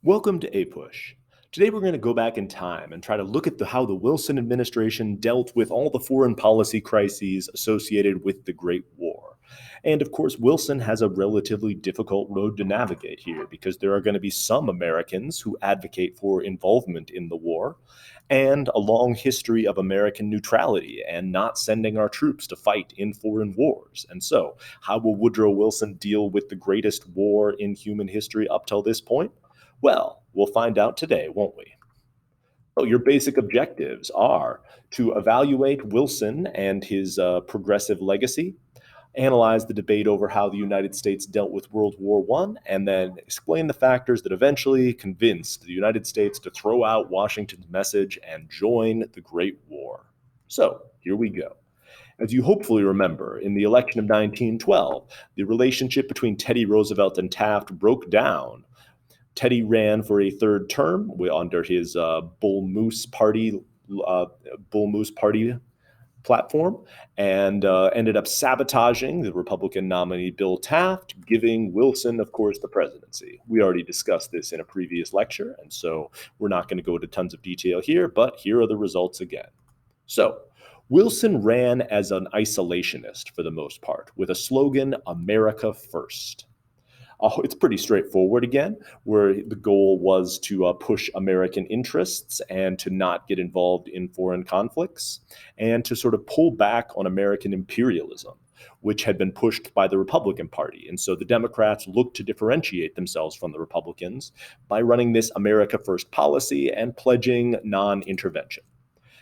Welcome to APUSH. Today we're going to go back in time and try to look at how the Wilson administration dealt with all the foreign policy crises associated with the Great War. And of course, Wilson has a relatively difficult road to navigate here because there are going to be some Americans who advocate for involvement in the war and a long history of American neutrality and not sending our troops to fight in foreign wars. And so, how will Woodrow Wilson deal with the greatest war in human history up till this point? Well, we'll find out today, won't we? So, your basic objectives are to evaluate Wilson and his progressive legacy, analyze the debate over how the United States dealt with World War I, and then explain the factors that eventually convinced the United States to throw out Washington's message and join the Great War. So, here we go. As you hopefully remember, in the election of 1912, the relationship between Teddy Roosevelt and Taft broke down. Teddy ran for a third term under his Bull Moose Party platform and ended up sabotaging the Republican nominee Bill Taft, giving Wilson, of course, the presidency. We already discussed this in a previous lecture, and so we're not going to go into tons of detail here, but here are the results again. So, Wilson ran as an isolationist for the most part, with a slogan, America First. It's pretty straightforward again, where the goal was to push American interests and to not get involved in foreign conflicts and to sort of pull back on American imperialism, which had been pushed by the Republican Party. And so the Democrats looked to differentiate themselves from the Republicans by running this America First policy and pledging non-intervention.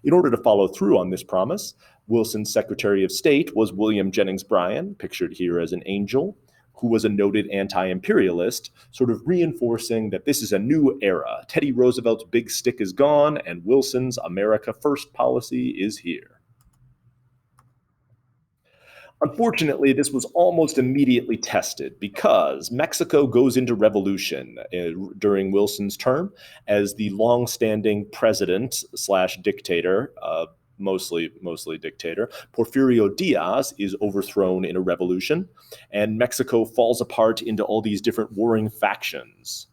In order to follow through on this promise, Wilson's Secretary of State was William Jennings Bryan, pictured here as an angel, who was a noted anti-imperialist, sort of reinforcing that this is a new era. Teddy Roosevelt's big stick is gone, and Wilson's America First policy is here. Unfortunately, this was almost immediately tested because Mexico goes into revolution during Wilson's term as the long-standing president slash dictator, mostly dictator, Porfirio Diaz is overthrown in a revolution, and Mexico falls apart into all these different warring factions,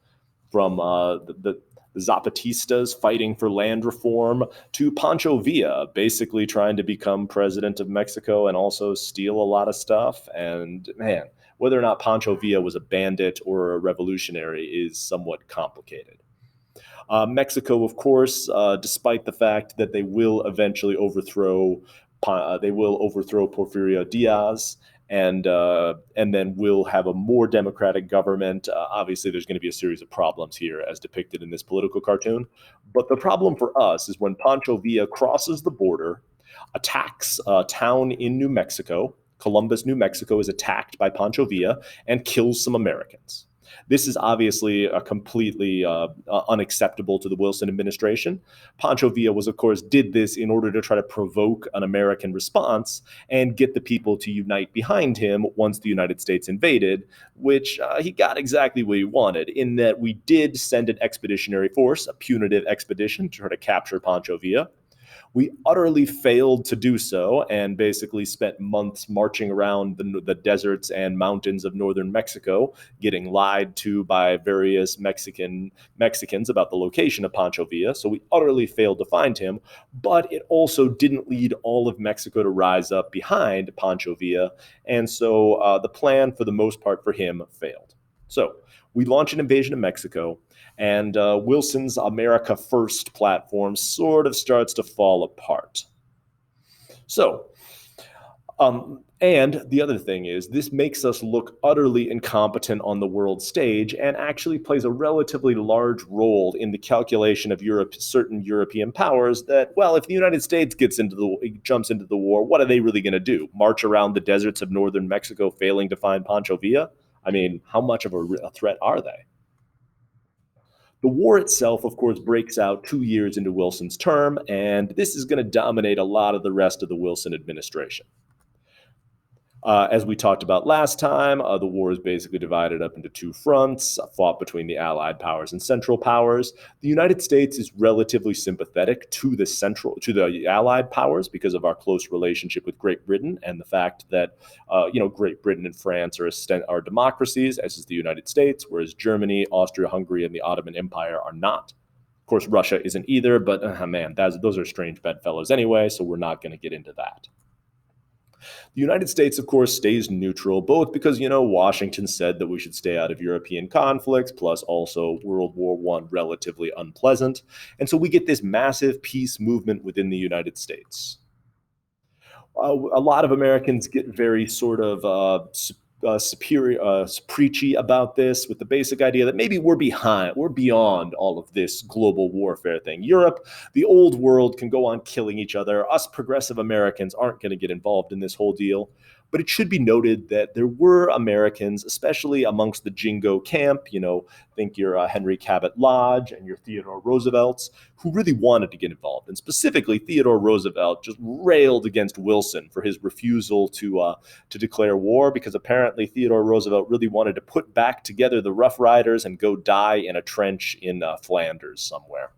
from the Zapatistas fighting for land reform to Pancho Villa basically trying to become president of Mexico and also steal a lot of stuff. And man, whether or not Pancho Villa was a bandit or a revolutionary is somewhat complicated. Mexico, of course, despite the fact that they will eventually overthrow Porfirio Diaz, and then we'll have a more democratic government. Obviously, there's going to be a series of problems here, as depicted in this political cartoon. But the problem for us is when Pancho Villa crosses the border, attacks a town in New Mexico. Columbus, New Mexico, is attacked by Pancho Villa and kills some Americans. This is obviously completely unacceptable to the Wilson administration. Pancho Villa was, of course, did this in order to try to provoke an American response and get the people to unite behind him once the United States invaded, which he got exactly what he wanted, in that we did send an expeditionary force, a punitive expedition, to try to capture Pancho Villa. We utterly failed to do so and basically spent months marching around the deserts and mountains of northern Mexico, getting lied to by various Mexicans about the location of Pancho Villa. So we utterly failed to find him, but it also didn't lead all of Mexico to rise up behind Pancho Villa. And so the plan, for the most part, for him failed. So we launch an invasion of Mexico, and Wilson's America First platform sort of starts to fall apart. So, and the other thing is, this makes us look utterly incompetent on the world stage and actually plays a relatively large role in the calculation of certain European powers that, well, if the United States jumps into the war, what are they really going to do? March around the deserts of northern Mexico failing to find Pancho Villa? I mean, how much of a threat are they? The war itself, of course, breaks out 2 years into Wilson's term, and this is going to dominate a lot of the rest of the Wilson administration. As we talked about last time, the war is basically divided up into two fronts, fought between the Allied powers and Central powers. The United States is relatively sympathetic to the Allied powers because of our close relationship with Great Britain and the fact that Great Britain and France are democracies, as is the United States, whereas Germany, Austria-Hungary, and the Ottoman Empire are not. Of course, Russia isn't either, but man, those are strange bedfellows anyway, so we're not going to get into that. The United States, of course, stays neutral, both because, Washington said that we should stay out of European conflicts, plus also World War I relatively unpleasant. And so we get this massive peace movement within the United States. A lot of Americans get very sort of preachy about this, with the basic idea that maybe we're beyond all of this global warfare thing. Europe, the old world, can go on killing each other. Us progressive Americans aren't going to get involved in this whole deal. But it should be noted that there were Americans, especially amongst the Jingo camp, think your Henry Cabot Lodge and your Theodore Roosevelts, who really wanted to get involved. And specifically, Theodore Roosevelt just railed against Wilson for his refusal to declare war, because apparently Theodore Roosevelt really wanted to put back together the Rough Riders and go die in a trench in Flanders somewhere.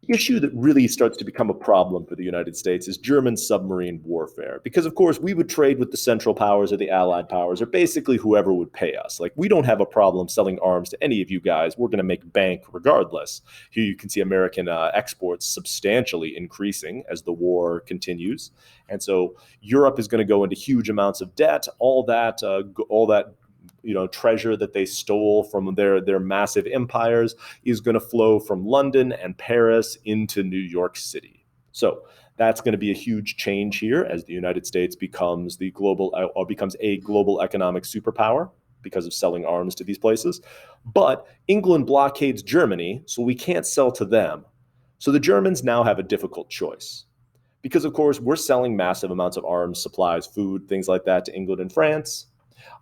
The issue that really starts to become a problem for the United States is German submarine warfare. Because, of course, we would trade with the Central Powers or the Allied powers, or basically whoever would pay us. Like, we don't have a problem selling arms to any of you guys. We're going to make bank regardless. Here you can see American exports substantially increasing as the war continues. And so Europe is going to go into huge amounts of debt. All that treasure that they stole from their massive empires is going to flow from London and Paris into New York City. So that's going to be a huge change here as the United States becomes a global economic superpower because of selling arms to these places. But England blockades Germany, so we can't sell to them. So the Germans now have a difficult choice. Because, of course, we're selling massive amounts of arms, supplies, food, things like that to England and France.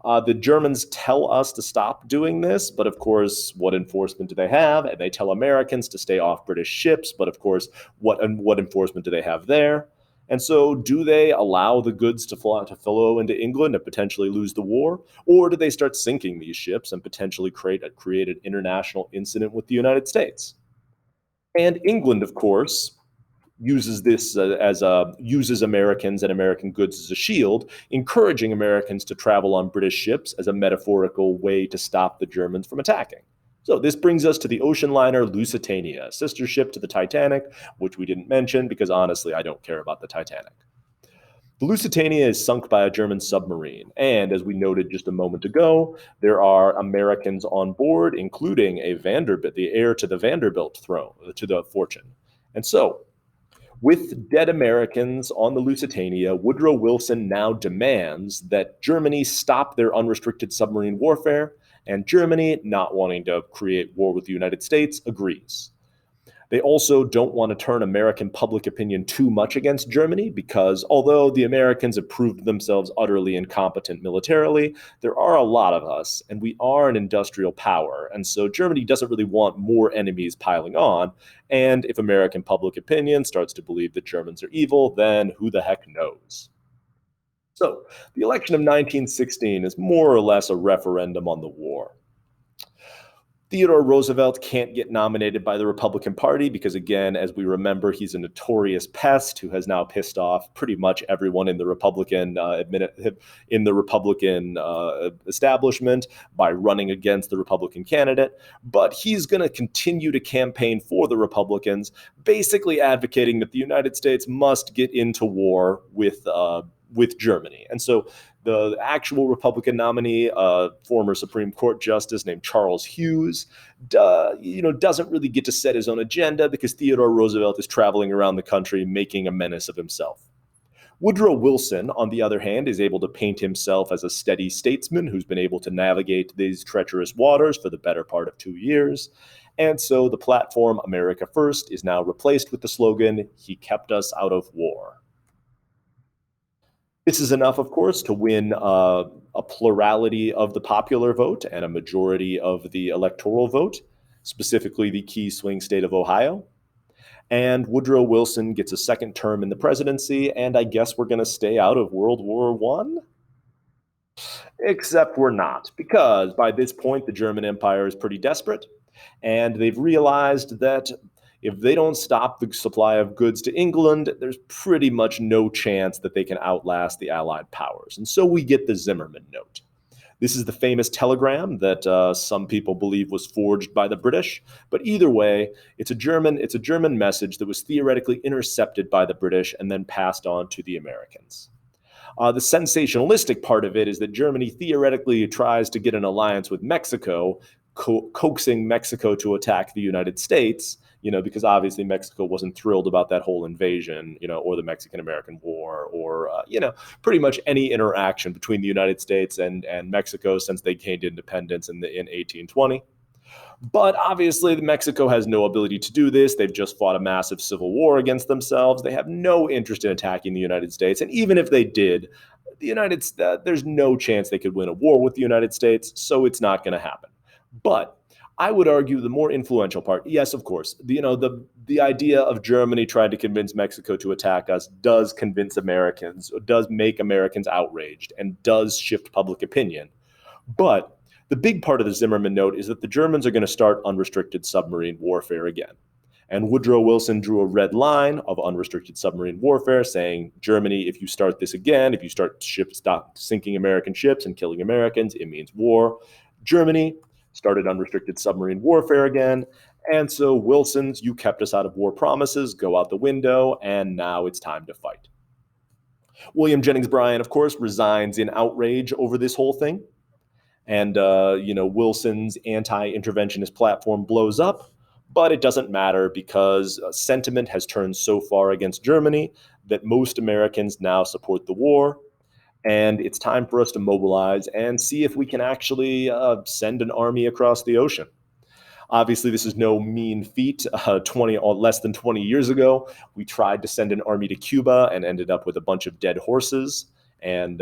The Germans tell us to stop doing this, but of course, what enforcement do they have? And they tell Americans to stay off British ships, but of course, what enforcement do they have there? And so, do they allow the goods to flow into England and potentially lose the war, or do they start sinking these ships and potentially create an international incident with the United States? And England, of course, uses Americans and American goods as a shield, encouraging Americans to travel on British ships as a metaphorical way to stop the Germans from attacking. So this brings us to the ocean liner Lusitania, sister ship to the Titanic, which we didn't mention because honestly, I don't care about the Titanic. The Lusitania is sunk by a German submarine, and as we noted just a moment ago, there are Americans on board, including the heir to the Vanderbilt throne, to the fortune. And so, with dead Americans on the Lusitania, Woodrow Wilson now demands that Germany stop their unrestricted submarine warfare, and Germany, not wanting to create war with the United States, agrees. They also don't want to turn American public opinion too much against Germany because although the Americans have proved themselves utterly incompetent militarily, there are a lot of us, and we are an industrial power. And so Germany doesn't really want more enemies piling on. And if American public opinion starts to believe that Germans are evil, then who the heck knows? So the election of 1916 is more or less a referendum on the war. Theodore Roosevelt can't get nominated by the Republican Party because, again, as we remember, he's a notorious pest who has now pissed off pretty much everyone in the Republican establishment by running against the Republican candidate. But he's going to continue to campaign for the Republicans, basically advocating that the United States must get into war with Germany. And so the actual Republican nominee, former Supreme Court Justice named Charles Hughes, doesn't really get to set his own agenda because Theodore Roosevelt is traveling around the country making a menace of himself. Woodrow Wilson, on the other hand, is able to paint himself as a steady statesman who's been able to navigate these treacherous waters for the better part of 2 years. And so the platform America First is now replaced with the slogan, "He kept us out of war." This is enough, of course, to win a plurality of the popular vote and a majority of the electoral vote, specifically the key swing state of Ohio. And Woodrow Wilson gets a second term in the presidency, and I guess we're going to stay out of World War I? Except we're not, because by this point, the German Empire is pretty desperate, and they've realized that if they don't stop the supply of goods to England, there's pretty much no chance that they can outlast the Allied powers. And so we get the Zimmermann Note. This is the famous telegram that some people believe was forged by the British. But either way, it's a German message that was theoretically intercepted by the British and then passed on to the Americans. The sensationalistic part of it is that Germany theoretically tries to get an alliance with Mexico, coaxing Mexico to attack the United States, because obviously Mexico wasn't thrilled about that whole invasion, or the Mexican-American War, or, pretty much any interaction between the United States and Mexico since they gained independence in 1820. But obviously, Mexico has no ability to do this. They've just fought a massive civil war against themselves. They have no interest in attacking the United States. And even if they did, there's no chance they could win a war with the United States, so it's not going to happen. But I would argue the more influential part, yes, of course, the idea of Germany trying to convince Mexico to attack us does convince Americans, does make Americans outraged, and does shift public opinion. But the big part of the Zimmermann Note is that the Germans are going to start unrestricted submarine warfare again. And Woodrow Wilson drew a red line of unrestricted submarine warfare, saying, Germany, if you start this again, if you stop sinking American ships and killing Americans, it means war. Germany started unrestricted submarine warfare again. And so Wilson's, you kept us out of war promises, go out the window, and now it's time to fight. William Jennings Bryan, of course, resigns in outrage over this whole thing. And, Wilson's anti-interventionist platform blows up, but it doesn't matter because sentiment has turned so far against Germany that most Americans now support the war. And it's time for us to mobilize and see if we can actually send an army across the ocean. Obviously, this is no mean feat. 20 or less than 20 years ago, we tried to send an army to Cuba and ended up with a bunch of dead horses and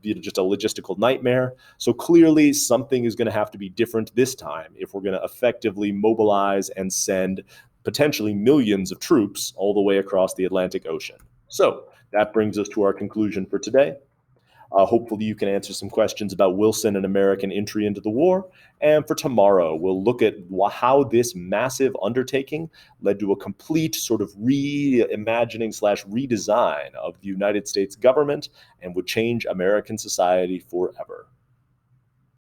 just a logistical nightmare. So clearly something is going to have to be different this time if we're going to effectively mobilize and send potentially millions of troops all the way across the Atlantic Ocean. So that brings us to our conclusion for today. Hopefully you can answer some questions about Wilson and American entry into the war. And for tomorrow, we'll look at how this massive undertaking led to a complete sort of reimagining/redesign of the United States government and would change American society forever.